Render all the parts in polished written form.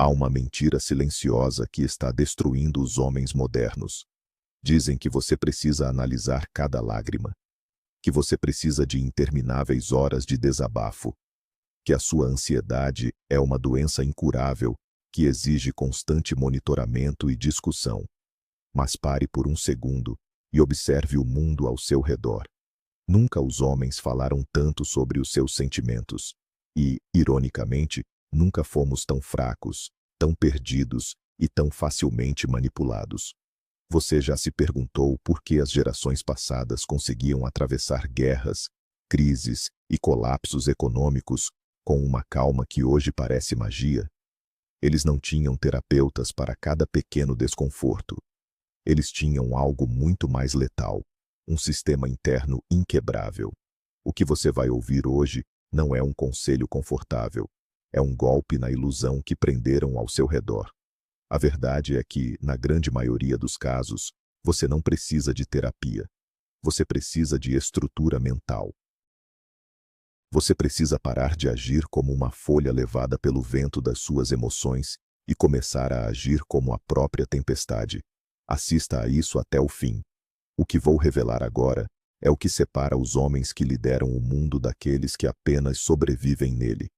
Há uma mentira silenciosa que está destruindo os homens modernos. Dizem que você precisa analisar cada lágrima, que você precisa de intermináveis horas de desabafo, que a sua ansiedade é uma doença incurável que exige constante monitoramento e discussão. Mas pare por um segundo e observe o mundo ao seu redor. Nunca os homens falaram tanto sobre os seus sentimentos. E, ironicamente, nunca fomos tão fracos, tão perdidos e tão facilmente manipulados. Você já se perguntou por que as gerações passadas conseguiam atravessar guerras, crises e colapsos econômicos com uma calma que hoje parece magia? Eles não tinham terapeutas para cada pequeno desconforto. Eles tinham algo muito mais letal, um sistema interno inquebrável. O que você vai ouvir hoje não é um conselho confortável, é um golpe na ilusão que prenderam ao seu redor. A verdade é que, na grande maioria dos casos, você não precisa de terapia. Você precisa de estrutura mental. Você precisa parar de agir como uma folha levada pelo vento das suas emoções e começar a agir como a própria tempestade. Assista a isso até o fim. O que vou revelar agora é o que separa os homens que lideram o mundo daqueles que apenas sobrevivem nele.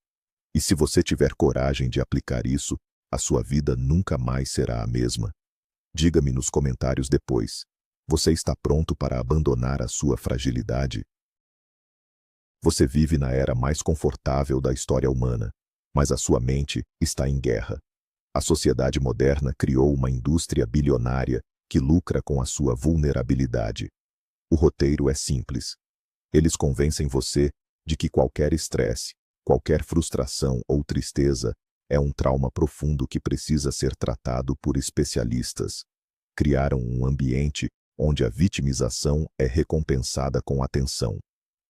E se você tiver coragem de aplicar isso, a sua vida nunca mais será a mesma. Diga-me nos comentários depois. Você está pronto para abandonar a sua fragilidade? Você vive na era mais confortável da história humana, mas a sua mente está em guerra. A sociedade moderna criou uma indústria bilionária que lucra com a sua vulnerabilidade. O roteiro é simples. Eles convencem você de que qualquer estresse, qualquer frustração ou tristeza é um trauma profundo que precisa ser tratado por especialistas. Criaram um ambiente onde a vitimização é recompensada com atenção.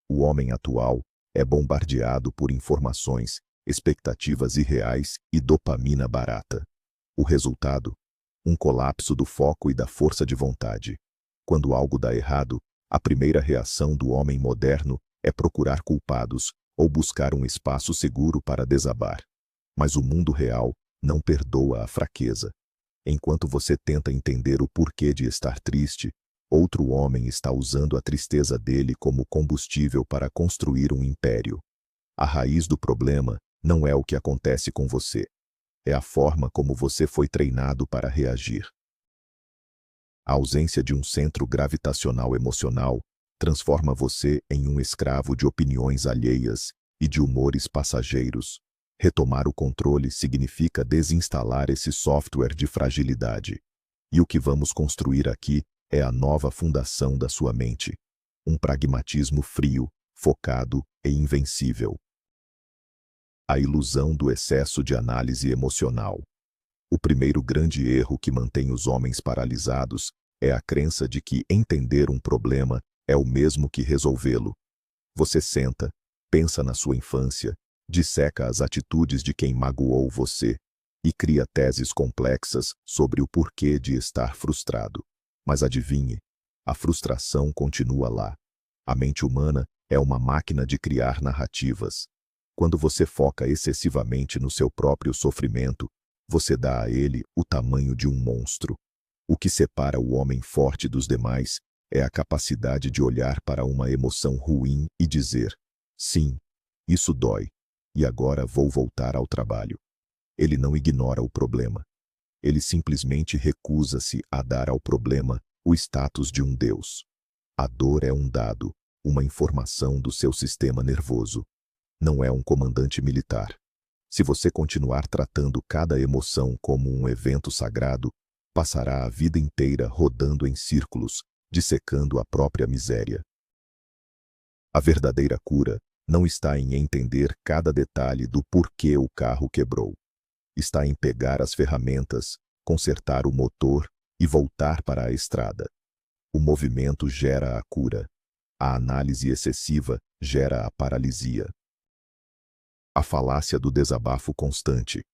O homem atual é bombardeado por informações, expectativas irreais e dopamina barata. O resultado? Um colapso do foco e da força de vontade. Quando algo dá errado, a primeira reação do homem moderno é procurar culpados ou buscar um espaço seguro para desabar. Mas o mundo real não perdoa a fraqueza. Enquanto você tenta entender o porquê de estar triste, outro homem está usando a tristeza dele como combustível para construir um império. A raiz do problema não é o que acontece com você. É a forma como você foi treinado para reagir. A ausência de um centro gravitacional emocional transforma você em um escravo de opiniões alheias e de humores passageiros. Retomar o controle significa desinstalar esse software de fragilidade. E o que vamos construir aqui é a nova fundação da sua mente. Um pragmatismo frio, focado e invencível. A ilusão do excesso de análise emocional. O primeiro grande erro que mantém os homens paralisados é a crença de que entender um problema é o mesmo que resolvê-lo. Você senta, pensa na sua infância, disseca as atitudes de quem magoou você e cria teses complexas sobre o porquê de estar frustrado. Mas adivinhe, a frustração continua lá. A mente humana é uma máquina de criar narrativas. Quando você foca excessivamente no seu próprio sofrimento, você dá a ele o tamanho de um monstro. O que separa o homem forte dos demais é a capacidade de olhar para uma emoção ruim e dizer: sim, isso dói, e agora vou voltar ao trabalho. Ele não ignora o problema. Ele simplesmente recusa-se a dar ao problema o status de um deus. A dor é um dado, uma informação do seu sistema nervoso. Não é um comandante militar. Se você continuar tratando cada emoção como um evento sagrado, passará a vida inteira rodando em círculos, dissecando a própria miséria. A verdadeira cura não está em entender cada detalhe do porquê o carro quebrou. Está em pegar as ferramentas, consertar o motor e voltar para a estrada. O movimento gera a cura. A análise excessiva gera a paralisia. A falácia do desabafo constante.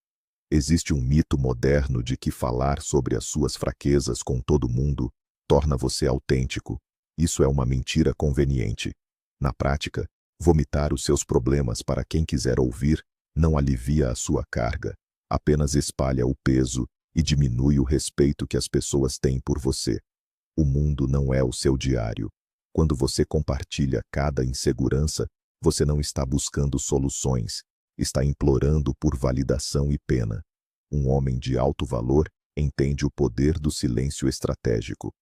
Existe um mito moderno de que falar sobre as suas fraquezas com todo mundo torna você autêntico. Isso é uma mentira conveniente. Na prática, vomitar os seus problemas para quem quiser ouvir não alivia a sua carga, apenas espalha o peso e diminui o respeito que as pessoas têm por você. O mundo não é o seu diário. Quando você compartilha cada insegurança, você não está buscando soluções, está implorando por validação e pena. Um homem de alto valor entende o poder do silêncio estratégico.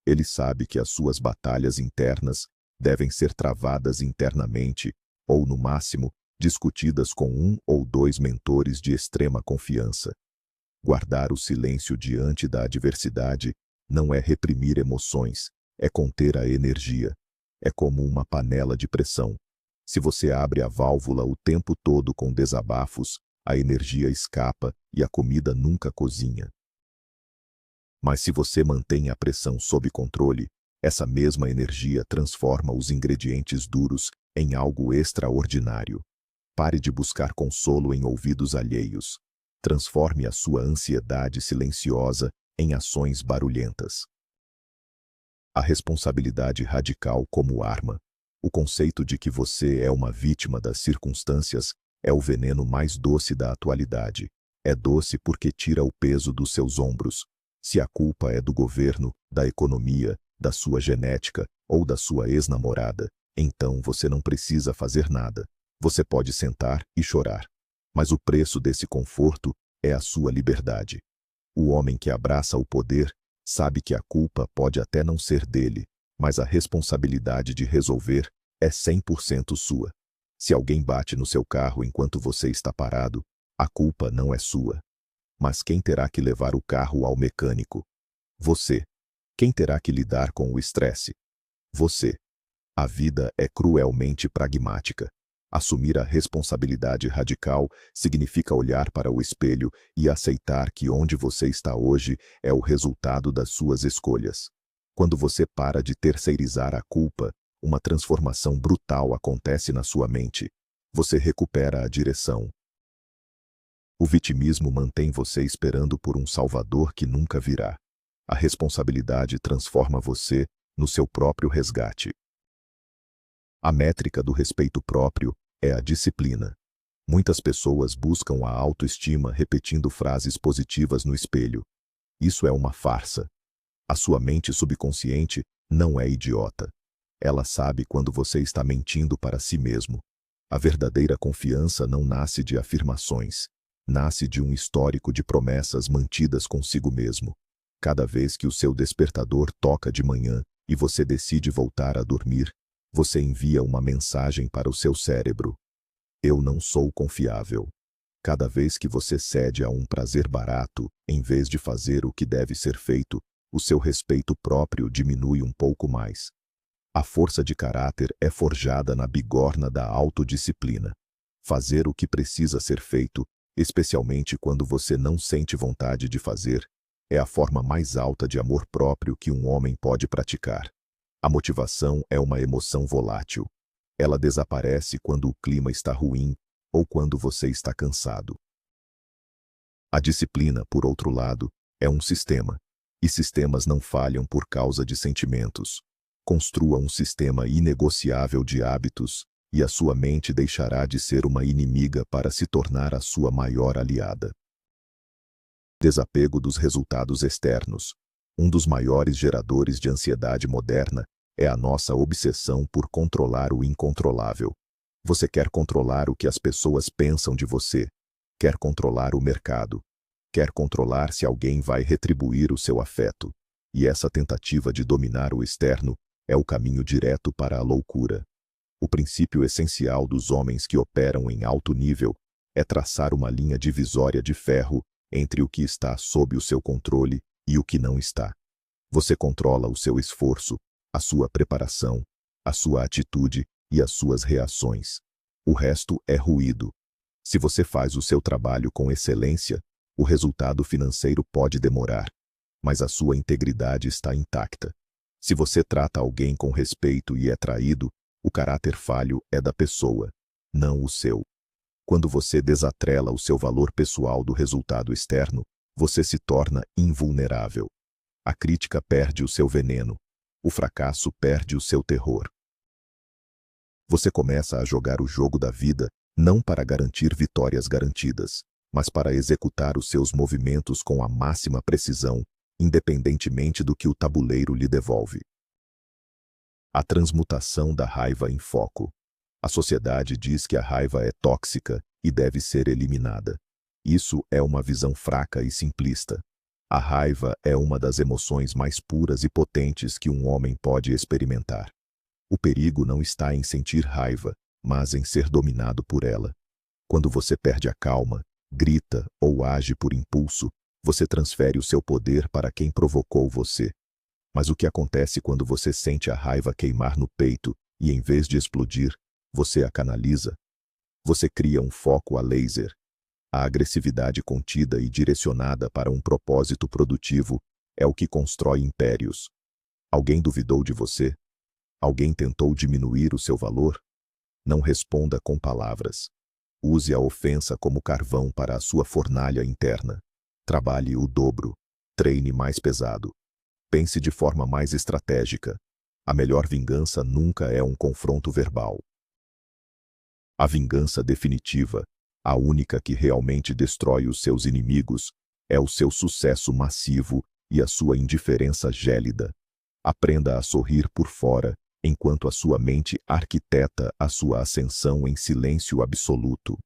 Ele sabe que as suas batalhas internas devem ser travadas internamente ou, no máximo, discutidas com um ou dois mentores de extrema confiança. Guardar o silêncio diante da adversidade não é reprimir emoções, é conter a energia. É como uma panela de pressão. Se você abre a válvula o tempo todo com desabafos, a energia escapa e a comida nunca cozinha. Mas se você mantém a pressão sob controle, essa mesma energia transforma os ingredientes duros em algo extraordinário. Pare de buscar consolo em ouvidos alheios. Transforme a sua ansiedade silenciosa em ações barulhentas. A responsabilidade radical como arma. O conceito de que você é uma vítima das circunstâncias é o veneno mais doce da atualidade. É doce porque tira o peso dos seus ombros. Se a culpa é do governo, da economia, da sua genética ou da sua ex-namorada, então você não precisa fazer nada. Você pode sentar e chorar. Mas o preço desse conforto é a sua liberdade. O homem que abraça o poder sabe que a culpa pode até não ser dele, mas a responsabilidade de resolver é 100% sua. Se alguém bate no seu carro enquanto você está parado, a culpa não é sua. Mas quem terá que levar o carro ao mecânico? Você. Quem terá que lidar com o estresse? Você. A vida é cruelmente pragmática. Assumir a responsabilidade radical significa olhar para o espelho e aceitar que onde você está hoje é o resultado das suas escolhas. Quando você para de terceirizar a culpa, uma transformação brutal acontece na sua mente. Você recupera a direção. O vitimismo mantém você esperando por um salvador que nunca virá. A responsabilidade transforma você no seu próprio resgate. A métrica do respeito próprio é a disciplina. Muitas pessoas buscam a autoestima repetindo frases positivas no espelho. Isso é uma farsa. A sua mente subconsciente não é idiota. Ela sabe quando você está mentindo para si mesmo. A verdadeira confiança não nasce de afirmações. Nasce de um histórico de promessas mantidas consigo mesmo. Cada vez que o seu despertador toca de manhã e você decide voltar a dormir, você envia uma mensagem para o seu cérebro. Eu não sou confiável. Cada vez que você cede a um prazer barato, em vez de fazer o que deve ser feito, o seu respeito próprio diminui um pouco mais. A força de caráter é forjada na bigorna da autodisciplina. Fazer o que precisa ser feito, especialmente quando você não sente vontade de fazer, é a forma mais alta de amor próprio que um homem pode praticar. A motivação é uma emoção volátil. Ela desaparece quando o clima está ruim ou quando você está cansado. A disciplina, por outro lado, é um sistema. E sistemas não falham por causa de sentimentos. Construa um sistema inegociável de hábitos e a sua mente deixará de ser uma inimiga para se tornar a sua maior aliada. Desapego dos resultados externos. Um dos maiores geradores de ansiedade moderna é a nossa obsessão por controlar o incontrolável. Você quer controlar o que as pessoas pensam de você, quer controlar o mercado, quer controlar se alguém vai retribuir o seu afeto. E essa tentativa de dominar o externo é o caminho direto para a loucura. O princípio essencial dos homens que operam em alto nível é traçar uma linha divisória de ferro entre o que está sob o seu controle e o que não está. Você controla o seu esforço, a sua preparação, a sua atitude e as suas reações. O resto é ruído. Se você faz o seu trabalho com excelência, o resultado financeiro pode demorar, mas a sua integridade está intacta. Se você trata alguém com respeito e é traído, o caráter falho é da pessoa, não o seu. Quando você desatrela o seu valor pessoal do resultado externo, você se torna invulnerável. A crítica perde o seu veneno. O fracasso perde o seu terror. Você começa a jogar o jogo da vida não para garantir vitórias garantidas, mas para executar os seus movimentos com a máxima precisão, independentemente do que o tabuleiro lhe devolve. A transmutação da raiva em foco. A sociedade diz que a raiva é tóxica e deve ser eliminada. Isso é uma visão fraca e simplista. A raiva é uma das emoções mais puras e potentes que um homem pode experimentar. O perigo não está em sentir raiva, mas em ser dominado por ela. Quando você perde a calma, grita ou age por impulso, você transfere o seu poder para quem provocou você. Mas o que acontece quando você sente a raiva queimar no peito e, em vez de explodir, você a canaliza? Você cria um foco a laser. A agressividade contida e direcionada para um propósito produtivo é o que constrói impérios. Alguém duvidou de você? Alguém tentou diminuir o seu valor? Não responda com palavras. Use a ofensa como carvão para a sua fornalha interna. Trabalhe o dobro. Treine mais pesado. Pense de forma mais estratégica. A melhor vingança nunca é um confronto verbal. A vingança definitiva, a única que realmente destrói os seus inimigos, é o seu sucesso massivo e a sua indiferença gélida. Aprenda a sorrir por fora, enquanto a sua mente arquiteta a sua ascensão em silêncio absoluto.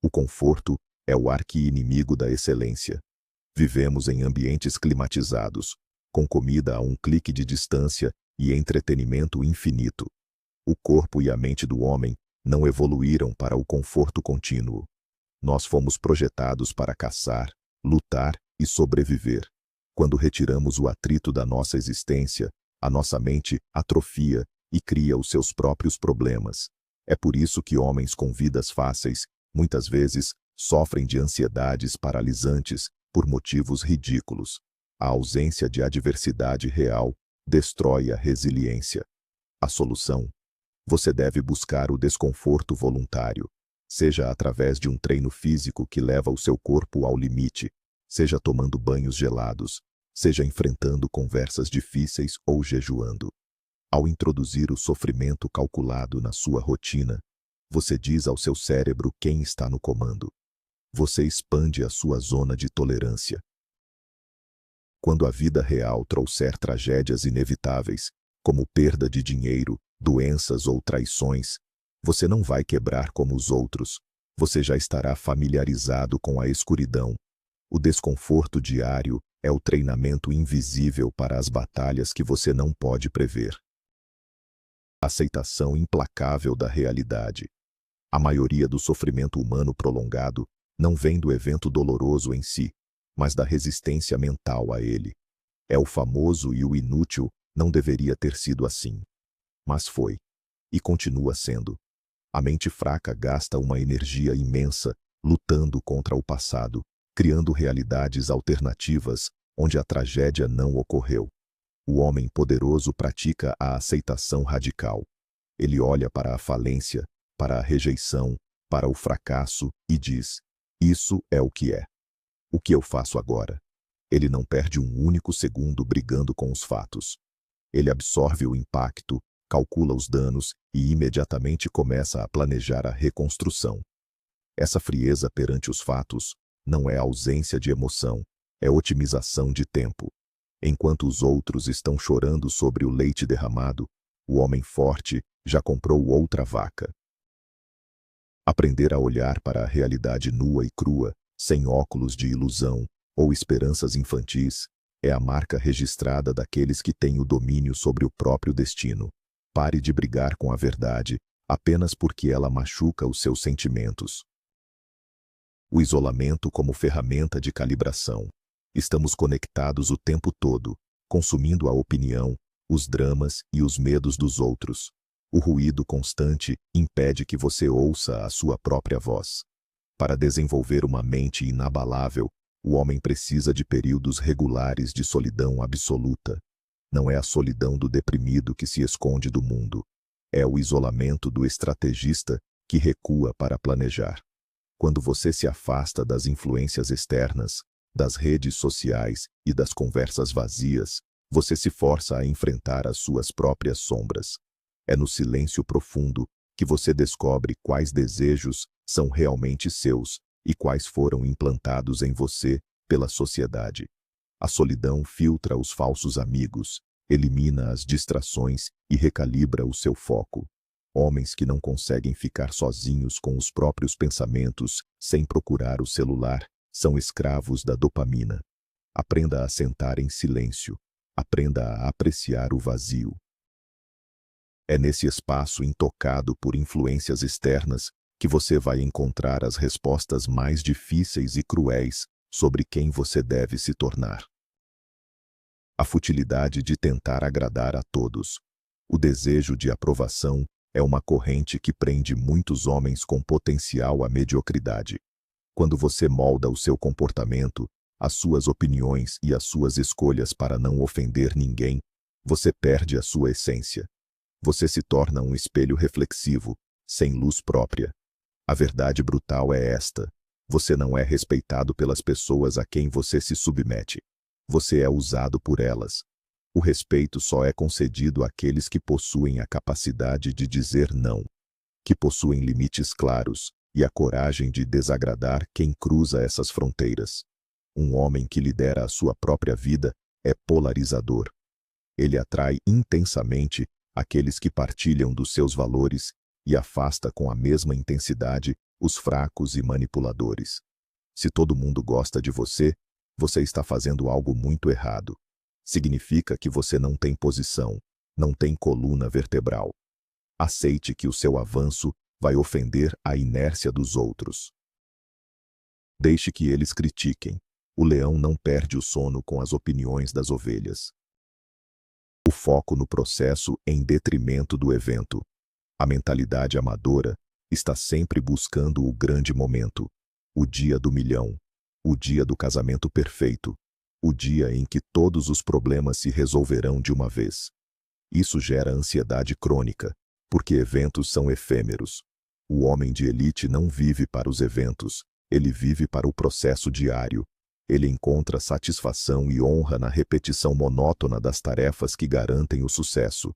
O conforto é o arqui-inimigo da excelência. Vivemos em ambientes climatizados, com comida a um clique de distância e entretenimento infinito. O corpo e a mente do homem não evoluíram para o conforto contínuo. Nós fomos projetados para caçar, lutar e sobreviver. Quando retiramos o atrito da nossa existência, a nossa mente atrofia e cria os seus próprios problemas. É por isso que homens com vidas fáceis, muitas vezes, sofrem de ansiedades paralisantes por motivos ridículos. A ausência de adversidade real destrói a resiliência. A solução? Você deve buscar o desconforto voluntário, seja através de um treino físico que leva o seu corpo ao limite, seja tomando banhos gelados, seja enfrentando conversas difíceis ou jejuando. Ao introduzir o sofrimento calculado na sua rotina, você diz ao seu cérebro quem está no comando. Você expande a sua zona de tolerância. Quando a vida real trouxer tragédias inevitáveis, como perda de dinheiro, doenças ou traições, você não vai quebrar como os outros. Você já estará familiarizado com a escuridão. O desconforto diário é o treinamento invisível para as batalhas que você não pode prever. Aceitação implacável da realidade. A maioria do sofrimento humano prolongado não vem do evento doloroso em si, mas da resistência mental a ele. É o famoso e o inútil, não deveria ter sido assim. Mas foi. E continua sendo. A mente fraca gasta uma energia imensa, lutando contra o passado, criando realidades alternativas, onde a tragédia não ocorreu. O homem poderoso pratica a aceitação radical. Ele olha para a falência, para a rejeição, para o fracasso e diz: isso é o que é. O que eu faço agora? Ele não perde um único segundo brigando com os fatos. Ele absorve o impacto, calcula os danos e imediatamente começa a planejar a reconstrução. Essa frieza perante os fatos não é ausência de emoção, é otimização de tempo. Enquanto os outros estão chorando sobre o leite derramado, o homem forte já comprou outra vaca. Aprender a olhar para a realidade nua e crua, sem óculos de ilusão ou esperanças infantis, é a marca registrada daqueles que têm o domínio sobre o próprio destino. Pare de brigar com a verdade, apenas porque ela machuca os seus sentimentos. O isolamento como ferramenta de calibração. Estamos conectados o tempo todo, consumindo a opinião, os dramas e os medos dos outros. O ruído constante impede que você ouça a sua própria voz. Para desenvolver uma mente inabalável, o homem precisa de períodos regulares de solidão absoluta. Não é a solidão do deprimido que se esconde do mundo. É o isolamento do estrategista que recua para planejar. Quando você se afasta das influências externas, das redes sociais e das conversas vazias, você se força a enfrentar as suas próprias sombras. É no silêncio profundo que você descobre quais desejos são realmente seus e quais foram implantados em você pela sociedade. A solidão filtra os falsos amigos, elimina as distrações e recalibra o seu foco. Homens que não conseguem ficar sozinhos com os próprios pensamentos, sem procurar o celular, são escravos da dopamina. Aprenda a sentar em silêncio. Aprenda a apreciar o vazio. É nesse espaço intocado por influências externas que você vai encontrar as respostas mais difíceis e cruéis sobre quem você deve se tornar. A futilidade de tentar agradar a todos. O desejo de aprovação é uma corrente que prende muitos homens com potencial à mediocridade. Quando você molda o seu comportamento, as suas opiniões e as suas escolhas para não ofender ninguém, você perde a sua essência. Você se torna um espelho reflexivo, sem luz própria. A verdade brutal é esta: você não é respeitado pelas pessoas a quem você se submete. Você é usado por elas. O respeito só é concedido àqueles que possuem a capacidade de dizer não, que possuem limites claros e a coragem de desagradar quem cruza essas fronteiras. Um homem que lidera a sua própria vida é polarizador. Ele atrai intensamente aqueles que partilham dos seus valores e afasta com a mesma intensidade os fracos e manipuladores. Se todo mundo gosta de você, você está fazendo algo muito errado. Significa que você não tem posição, não tem coluna vertebral. Aceite que o seu avanço vai ofender a inércia dos outros. Deixe que eles critiquem. O leão não perde o sono com as opiniões das ovelhas. O foco no processo em detrimento do evento. A mentalidade amadora está sempre buscando o grande momento, o dia do milhão, o dia do casamento perfeito, o dia em que todos os problemas se resolverão de uma vez. Isso gera ansiedade crônica, porque eventos são efêmeros. O homem de elite não vive para os eventos, ele vive para o processo diário. Ele encontra satisfação e honra na repetição monótona das tarefas que garantem o sucesso.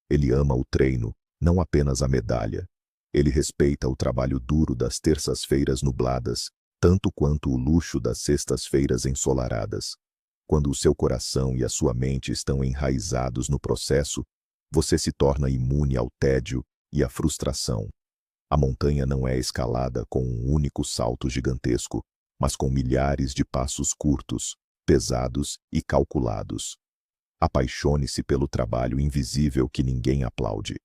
Ele ama o treino, não apenas a medalha. Ele respeita o trabalho duro das terças-feiras nubladas, tanto quanto o luxo das sextas-feiras ensolaradas. Quando o seu coração e a sua mente estão enraizados no processo, você se torna imune ao tédio e à frustração. A montanha não é escalada com um único salto gigantesco, mas com milhares de passos curtos, pesados e calculados. Apaixone-se pelo trabalho invisível que ninguém aplaude.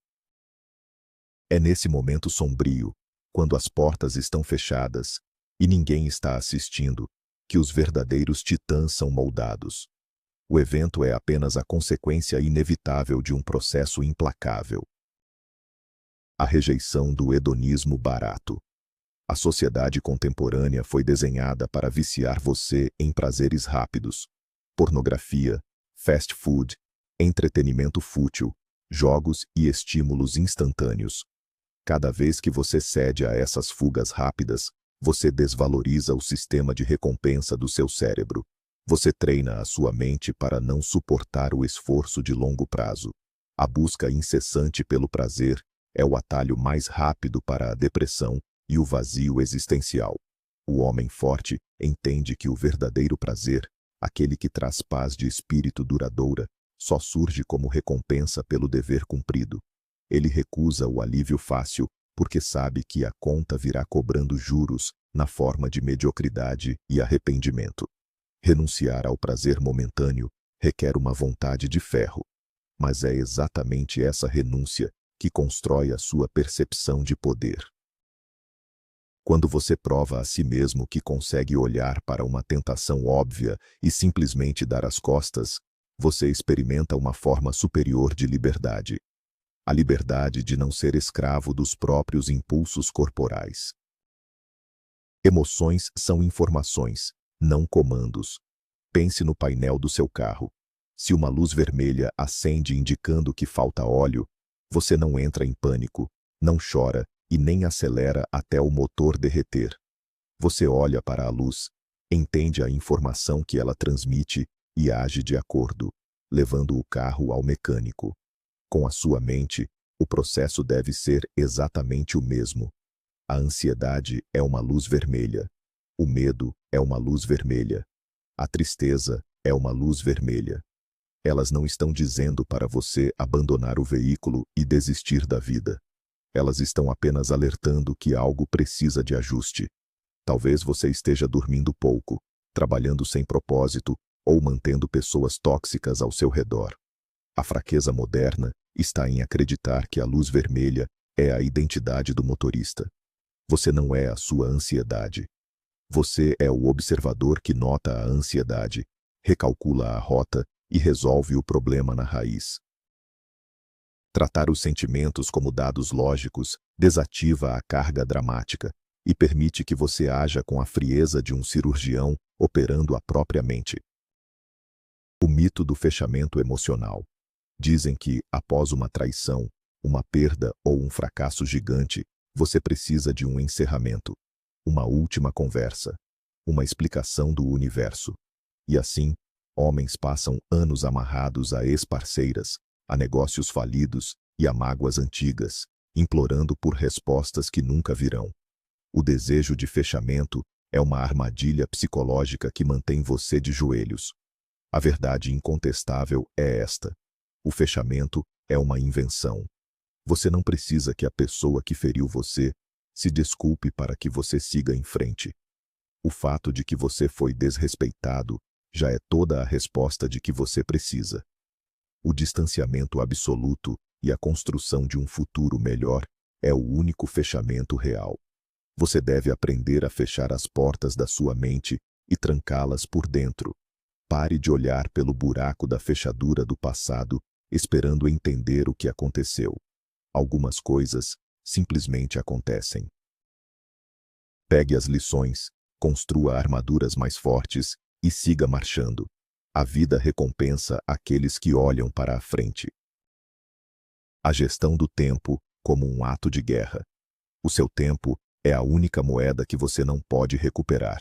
É nesse momento sombrio, quando as portas estão fechadas e ninguém está assistindo, que os verdadeiros titãs são moldados. O evento é apenas a consequência inevitável de um processo implacável. A rejeição do hedonismo barato. A sociedade contemporânea foi desenhada para viciar você em prazeres rápidos, pornografia, fast food, entretenimento fútil, jogos e estímulos instantâneos. Cada vez que você cede a essas fugas rápidas, você desvaloriza o sistema de recompensa do seu cérebro. Você treina a sua mente para não suportar o esforço de longo prazo. A busca incessante pelo prazer é o atalho mais rápido para a depressão e o vazio existencial. O homem forte entende que o verdadeiro prazer, aquele que traz paz de espírito duradoura, só surge como recompensa pelo dever cumprido. Ele recusa o alívio fácil porque sabe que a conta virá cobrando juros na forma de mediocridade e arrependimento. Renunciar ao prazer momentâneo requer uma vontade de ferro, mas é exatamente essa renúncia que constrói a sua percepção de poder. Quando você prova a si mesmo que consegue olhar para uma tentação óbvia e simplesmente dar as costas, você experimenta uma forma superior de liberdade. A liberdade de não ser escravo dos próprios impulsos corporais. Emoções são informações, não comandos. Pense no painel do seu carro. Se uma luz vermelha acende indicando que falta óleo, você não entra em pânico, não chora e nem acelera até o motor derreter. Você olha para a luz, entende a informação que ela transmite e age de acordo, levando o carro ao mecânico. Com a sua mente, o processo deve ser exatamente o mesmo. A ansiedade é uma luz vermelha. O medo é uma luz vermelha. A tristeza é uma luz vermelha. Elas não estão dizendo para você abandonar o veículo e desistir da vida. Elas estão apenas alertando que algo precisa de ajuste. Talvez você esteja dormindo pouco, trabalhando sem propósito ou mantendo pessoas tóxicas ao seu redor. A fraqueza moderna está em acreditar que a luz vermelha é a identidade do motorista. Você não é a sua ansiedade. Você é o observador que nota a ansiedade, recalcula a rota e resolve o problema na raiz. Tratar os sentimentos como dados lógicos desativa a carga dramática e permite que você haja com a frieza de um cirurgião operando a própria mente. O mito do fechamento emocional. Dizem que, após uma traição, uma perda ou um fracasso gigante, você precisa de um encerramento, uma última conversa, uma explicação do universo. E assim, homens passam anos amarrados a ex-parceiras, a negócios falidos e a mágoas antigas, implorando por respostas que nunca virão. O desejo de fechamento é uma armadilha psicológica que mantém você de joelhos. A verdade incontestável é esta: o fechamento é uma invenção. Você não precisa que a pessoa que feriu você se desculpe para que você siga em frente. O fato de que você foi desrespeitado já é toda a resposta de que você precisa. O distanciamento absoluto e a construção de um futuro melhor é o único fechamento real. Você deve aprender a fechar as portas da sua mente e trancá-las por dentro. Pare de olhar pelo buraco da fechadura do passado, esperando entender o que aconteceu. Algumas coisas simplesmente acontecem. Pegue as lições, construa armaduras mais fortes e siga marchando. A vida recompensa aqueles que olham para a frente. A gestão do tempo como um ato de guerra. O seu tempo é a única moeda que você não pode recuperar.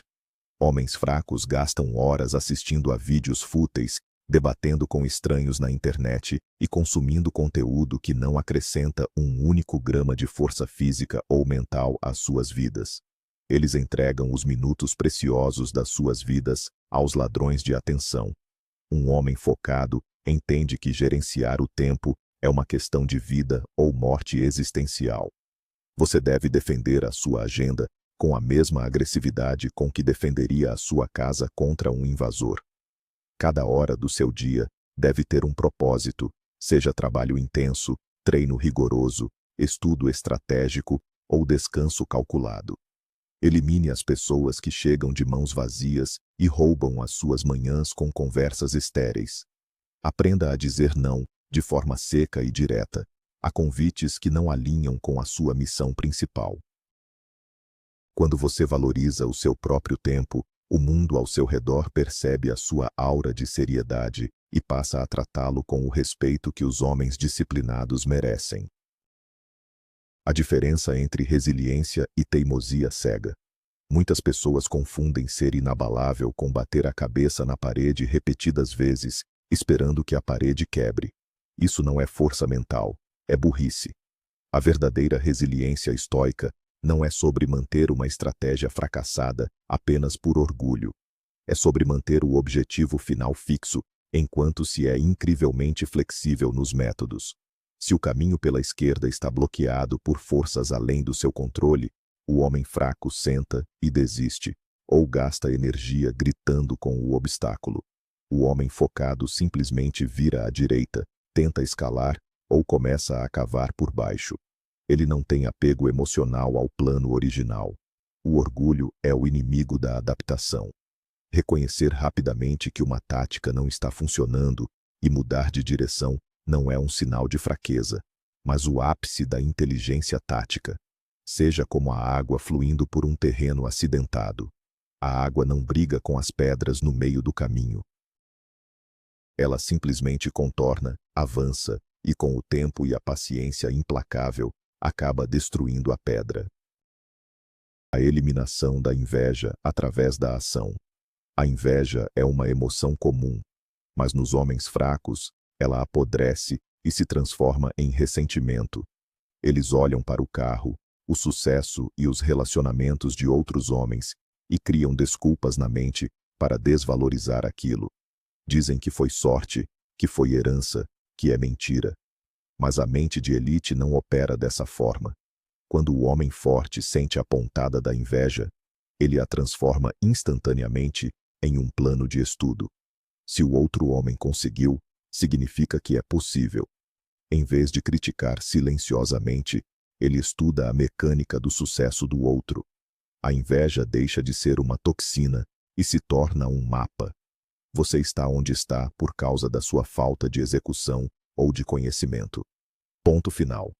Homens fracos gastam horas assistindo a vídeos fúteis, debatendo com estranhos na internet e consumindo conteúdo que não acrescenta um único grama de força física ou mental às suas vidas. Eles entregam os minutos preciosos das suas vidas aos ladrões de atenção. Um homem focado entende que gerenciar o tempo é uma questão de vida ou morte existencial. Você deve defender a sua agenda com a mesma agressividade com que defenderia a sua casa contra um invasor. Cada hora do seu dia deve ter um propósito, seja trabalho intenso, treino rigoroso, estudo estratégico ou descanso calculado. Elimine as pessoas que chegam de mãos vazias e roubam as suas manhãs com conversas estéreis. Aprenda a dizer não, de forma seca e direta, a convites que não alinham com a sua missão principal. Quando você valoriza o seu próprio tempo, o mundo ao seu redor percebe a sua aura de seriedade e passa a tratá-lo com o respeito que os homens disciplinados merecem. A diferença entre resiliência e teimosia cega. Muitas pessoas confundem ser inabalável com bater a cabeça na parede repetidas vezes, esperando que a parede quebre. Isso não é força mental, é burrice. A verdadeira resiliência estoica não é sobre manter uma estratégia fracassada apenas por orgulho. É sobre manter o objetivo final fixo, enquanto se é incrivelmente flexível nos métodos. Se o caminho pela esquerda está bloqueado por forças além do seu controle, o homem fraco senta e desiste, ou gasta energia gritando com o obstáculo. O homem focado simplesmente vira à direita, tenta escalar ou começa a cavar por baixo. Ele não tem apego emocional ao plano original. O orgulho é o inimigo da adaptação. Reconhecer rapidamente que uma tática não está funcionando e mudar de direção não é um sinal de fraqueza, mas o ápice da inteligência tática. Seja como a água fluindo por um terreno acidentado. A água não briga com as pedras no meio do caminho. Ela simplesmente contorna, avança e, com o tempo e a paciência implacável, acaba destruindo a pedra. A eliminação da inveja através da ação. A inveja é uma emoção comum, mas nos homens fracos, ela apodrece e se transforma em ressentimento. Eles olham para o carro, o sucesso e os relacionamentos de outros homens e criam desculpas na mente para desvalorizar aquilo. Dizem que foi sorte, que foi herança, que é mentira. Mas a mente de elite não opera dessa forma. Quando o homem forte sente a pontada da inveja, ele a transforma instantaneamente em um plano de estudo. Se o outro homem conseguiu, significa que é possível. Em vez de criticar silenciosamente, ele estuda a mecânica do sucesso do outro. A inveja deixa de ser uma toxina e se torna um mapa. Você está onde está por causa da sua falta de execução ou de conhecimento. Ponto final.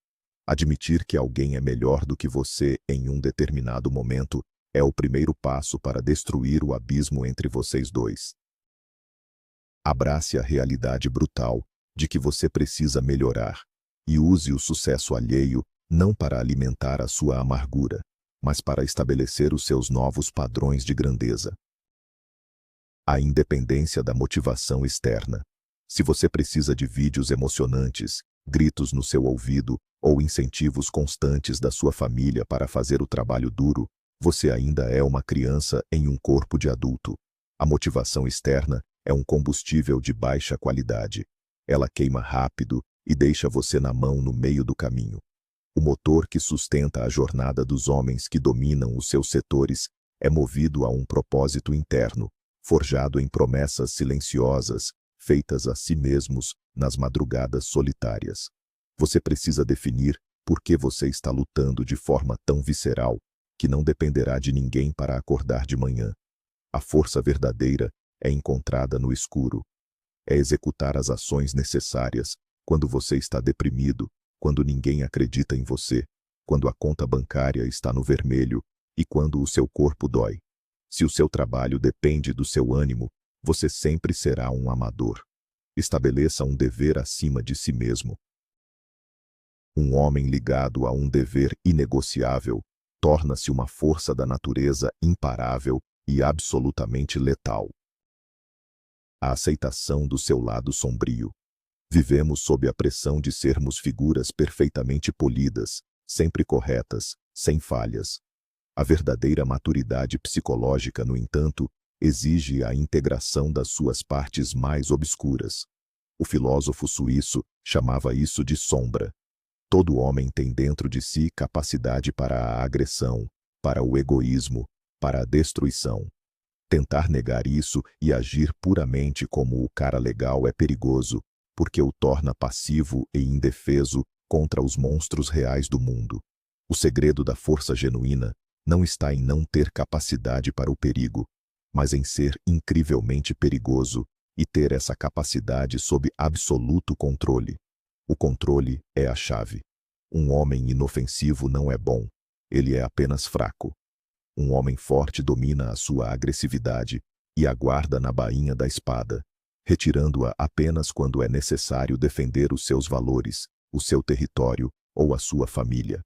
Admitir que alguém é melhor do que você em um determinado momento é o primeiro passo para destruir o abismo entre vocês dois. Abrace a realidade brutal de que você precisa melhorar e use o sucesso alheio não para alimentar a sua amargura, mas para estabelecer os seus novos padrões de grandeza. A independência da motivação externa. Se você precisa de vídeos emocionantes, gritos no seu ouvido ou incentivos constantes da sua família para fazer o trabalho duro, você ainda é uma criança em um corpo de adulto. A motivação externa é um combustível de baixa qualidade. Ela queima rápido e deixa você na mão no meio do caminho. O motor que sustenta a jornada dos homens que dominam os seus setores é movido a um propósito interno, forjado em promessas silenciosas, feitas a si mesmos nas madrugadas solitárias. Você precisa definir por que você está lutando de forma tão visceral que não dependerá de ninguém para acordar de manhã. A força verdadeira é encontrada no escuro. É executar as ações necessárias quando você está deprimido, quando ninguém acredita em você, quando a conta bancária está no vermelho e quando o seu corpo dói. Se o seu trabalho depende do seu ânimo, você sempre será um amador. Estabeleça um dever acima de si mesmo. Um homem ligado a um dever inegociável torna-se uma força da natureza imparável e absolutamente letal. A aceitação do seu lado sombrio. Vivemos sob a pressão de sermos figuras perfeitamente polidas, sempre corretas, sem falhas. A verdadeira maturidade psicológica, no entanto, exige a integração das suas partes mais obscuras. O filósofo suíço chamava isso de sombra. Todo homem tem dentro de si capacidade para a agressão, para o egoísmo, para a destruição. Tentar negar isso e agir puramente como o cara legal é perigoso, porque o torna passivo e indefeso contra os monstros reais do mundo. O segredo da força genuína não está em não ter capacidade para o perigo, mas em ser incrivelmente perigoso e ter essa capacidade sob absoluto controle. O controle é a chave. Um homem inofensivo não é bom, ele é apenas fraco. Um homem forte domina a sua agressividade e a guarda na bainha da espada, retirando-a apenas quando é necessário defender os seus valores, o seu território ou a sua família.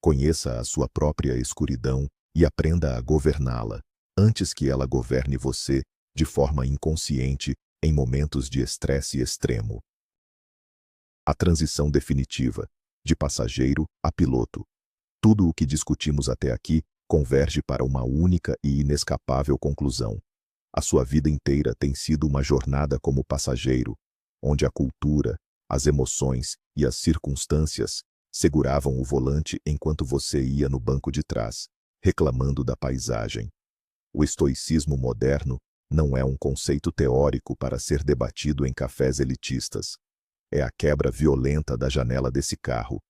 Conheça a sua própria escuridão e aprenda a governá-la, antes que ela governe você de forma inconsciente em momentos de estresse extremo. A transição definitiva, de passageiro a piloto. Tudo o que discutimos até aqui converge para uma única e inescapável conclusão. A sua vida inteira tem sido uma jornada como passageiro, onde a cultura, as emoções e as circunstâncias seguravam o volante enquanto você ia no banco de trás, reclamando da paisagem. O estoicismo moderno não é um conceito teórico para ser debatido em cafés elitistas. É a quebra violenta da janela desse carro.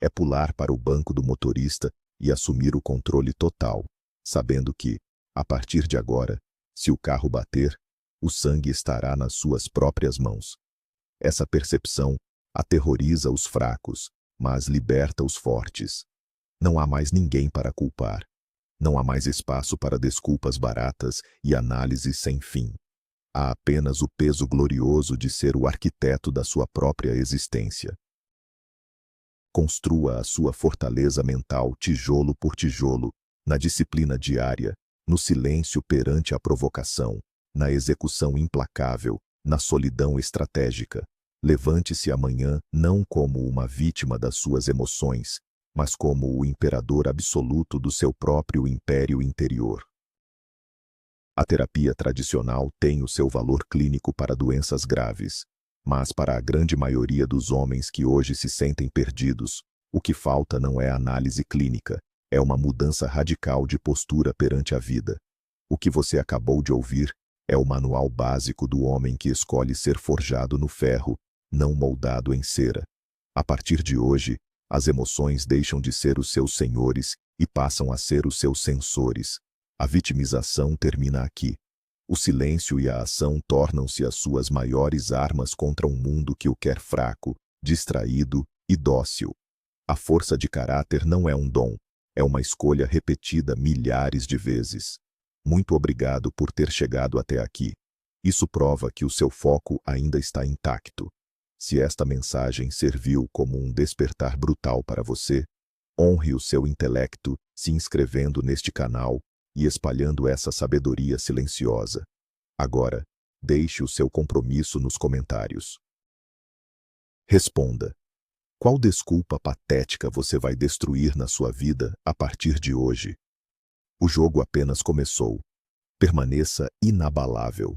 É pular para o banco do motorista e assumir o controle total, sabendo que, a partir de agora, se o carro bater, o sangue estará nas suas próprias mãos. Essa percepção aterroriza os fracos, mas liberta os fortes. Não há mais ninguém para culpar. Não há mais espaço para desculpas baratas e análises sem fim. Há apenas o peso glorioso de ser o arquiteto da sua própria existência. Construa a sua fortaleza mental tijolo por tijolo, na disciplina diária, no silêncio perante a provocação, na execução implacável, na solidão estratégica. Levante-se amanhã não como uma vítima das suas emoções, mas como o imperador absoluto do seu próprio império interior. A terapia tradicional tem o seu valor clínico para doenças graves, mas para a grande maioria dos homens que hoje se sentem perdidos, o que falta não é análise clínica, é uma mudança radical de postura perante a vida. O que você acabou de ouvir é o manual básico do homem que escolhe ser forjado no ferro, não moldado em cera. A partir de hoje, as emoções deixam de ser os seus senhores e passam a ser os seus censores. A vitimização termina aqui. O silêncio e a ação tornam-se as suas maiores armas contra um mundo que o quer fraco, distraído e dócil. A força de caráter não é um dom, é uma escolha repetida milhares de vezes. Muito obrigado por ter chegado até aqui. Isso prova que o seu foco ainda está intacto. Se esta mensagem serviu como um despertar brutal para você, honre o seu intelecto se inscrevendo neste canal e espalhando essa sabedoria silenciosa. Agora, deixe o seu compromisso nos comentários. Responda. Qual desculpa patética você vai destruir na sua vida a partir de hoje? O jogo apenas começou. Permaneça inabalável.